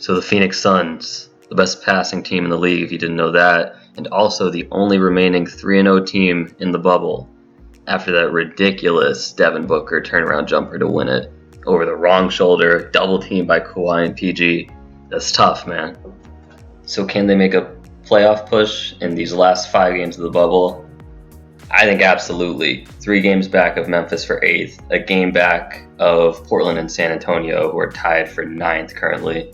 So the Phoenix Suns, the best passing team in the league, if you didn't know that, and also the only remaining 3-0 team in the bubble after that ridiculous Devin Booker turnaround jumper to win it over the wrong shoulder, double teamed by Kawhi and PG. That's tough, man. So can they make a playoff push in these last 5 games of the bubble? I think absolutely. 3 games back of Memphis for 8th, a game back of Portland and San Antonio, who are tied for 9th currently.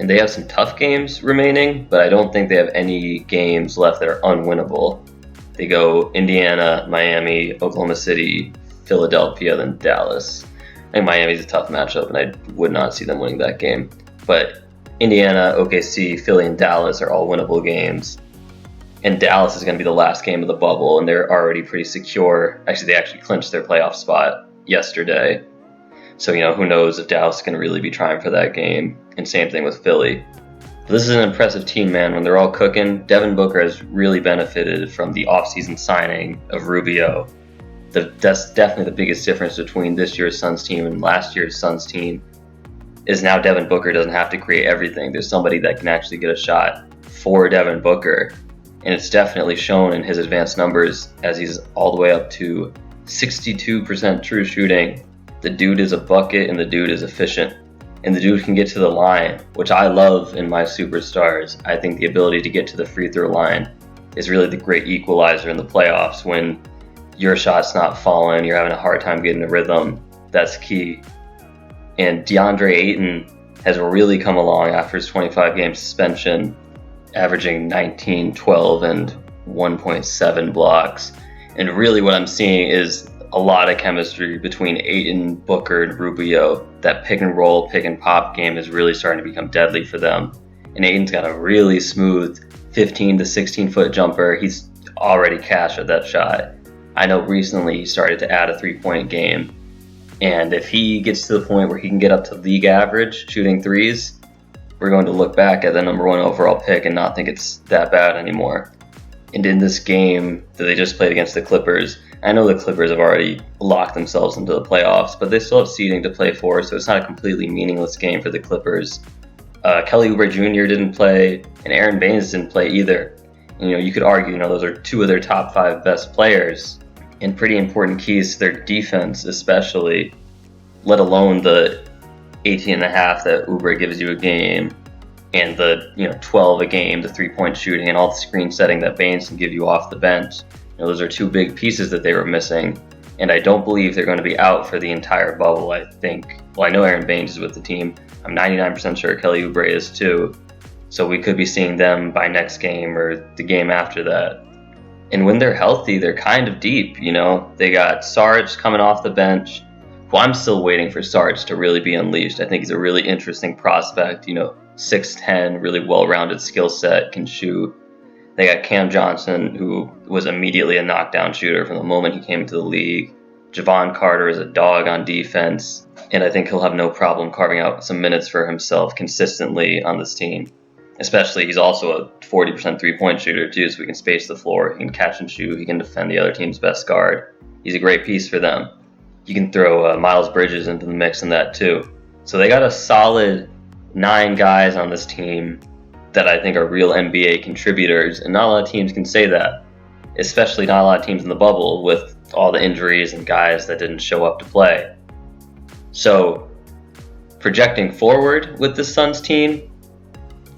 And they have some tough games remaining, but I don't think they have any games left that are unwinnable. They go Indiana, Miami, Oklahoma City, Philadelphia, then Dallas. I think Miami's a tough matchup, and I would not see them winning that game. But Indiana, OKC, Philly, and Dallas are all winnable games. And Dallas is going to be the last game of the bubble, and they're already pretty secure. Actually, they actually clinched their playoff spot yesterday. So, who knows if Dallas is going to really be trying for that game. And same thing with Philly. But this is an impressive team, man. When they're all cooking, Devin Booker has really benefited from the offseason signing of Rubio. That's definitely the biggest difference between this year's Suns team and last year's Suns team, is now Devin Booker doesn't have to create everything. There's somebody that can actually get a shot for Devin Booker. And it's definitely shown in his advanced numbers as he's all the way up to 62% true shooting. The dude is a bucket and the dude is efficient. And the dude can get to the line, which I love in my superstars. I think the ability to get to the free throw line is really the great equalizer in the playoffs. When your shot's not falling, you're having a hard time getting a rhythm. That's key. And DeAndre Ayton has really come along after his 25-game suspension, averaging 19, 12, and 1.7 blocks. And really what I'm seeing is a lot of chemistry between Ayton, Booker, and Rubio. That pick and roll, pick and pop game is really starting to become deadly for them. And Ayton's got a really smooth 15 to 16 foot jumper. He's already cash at that shot. I know recently he started to add a 3-point game. And if he gets to the point where he can get up to league average shooting threes, we're going to look back at the number 1 overall pick and not think it's that bad anymore. And in this game that they just played against the Clippers, I know the Clippers have already locked themselves into the playoffs, but they still have seeding to play for, so it's not a completely meaningless game for the Clippers. Kelly Oubre Jr. didn't play, and Aaron Baines didn't play either. And, you could argue, those are 2 of their top 5 best players, and pretty important keys to their defense, especially, let alone the 18.5 that Oubre gives you a game, and the 12 a game, the 3-point shooting, and all the screen setting that Baines can give you off the bench. Those are 2 big pieces that they were missing, and I don't believe they're going to be out for the entire bubble. I know Aaron Baines is with the team. I'm 99% sure Kelly Oubre is too. So we could be seeing them by next game or the game after that. And when they're healthy, they're kind of deep. They got Sarge coming off the bench. Well, I'm still waiting for Sarge to really be unleashed. I think he's a really interesting prospect. 6'10", really well-rounded skill set, can shoot. They got Cam Johnson, who was immediately a knockdown shooter from the moment he came into the league. Javon Carter is a dog on defense, and I think he'll have no problem carving out some minutes for himself consistently on this team. Especially, he's also a 40% three-point shooter, too, so he can space the floor, he can catch and shoot, he can defend the other team's best guard. He's a great piece for them. You can throw Miles Bridges into the mix in that, too. So they got a solid 9 guys on this team that I think are real NBA contributors, and not a lot of teams can say that, especially not a lot of teams in the bubble with all the injuries and guys that didn't show up to play. So, projecting forward with the Suns team,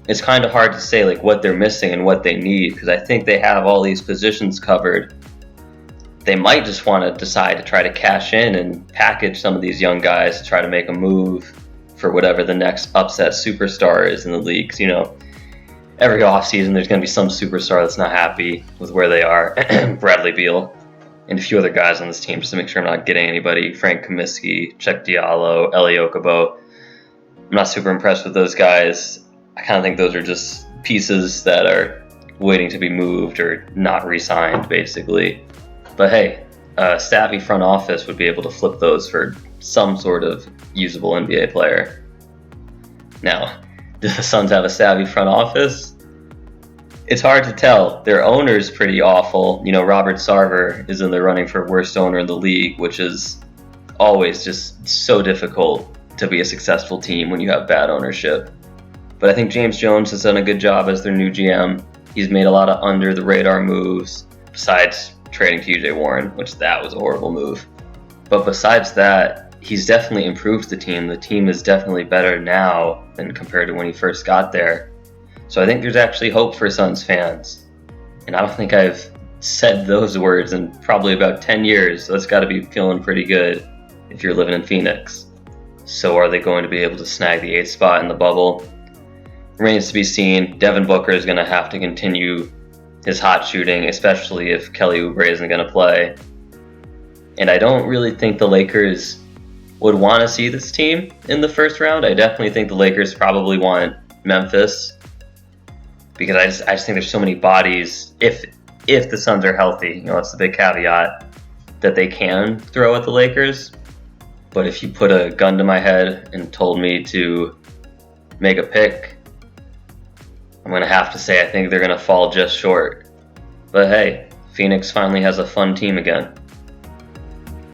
it's kind of hard to say what they're missing and what they need, because I think they have all these positions covered. They might just want to decide to try to cash in and package some of these young guys to try to make a move for whatever the next upset superstar is in the league. 'Cause, every offseason there's going to be some superstar that's not happy with where they are. Bradley Beal and a few other guys on this team, just to make sure I'm not getting anybody. Frank Kaminsky, Cheick Diallo, Eli Okobo. I'm not super impressed with those guys. I kind of think those are just pieces that are waiting to be moved or not re-signed, basically. But hey, a savvy front office would be able to flip those for some sort of usable NBA player. Now, do the Suns have a savvy front office? It's hard to tell. Their owner's pretty awful. Robert Sarver is in the running for worst owner in the league, which is always just so difficult to be a successful team when you have bad ownership. But I think James Jones has done a good job as their new GM. He's made a lot of under-the-radar moves, besides trading TJ Warren, which that was a horrible move. But besides that, he's definitely improved the team. The team is definitely better now than compared to when he first got there. So I think there's actually hope for Suns fans. And I don't think I've said those words in probably about 10 years, so it's got to be feeling pretty good if you're living in Phoenix. So are they going to be able to snag the 8th spot in the bubble? Remains to be seen. Devin Booker is going to have to continue his hot shooting, especially if Kelly Oubre isn't going to play. And I don't really think the Lakers would want to see this team in the first round. I definitely think the Lakers probably want Memphis, because I just think there's so many bodies, if the Suns are healthy, that's the big caveat, that they can throw at the Lakers. But if you put a gun to my head and told me to make a pick, I'm going to have to say I think they're going to fall just short. But hey, Phoenix finally has a fun team again.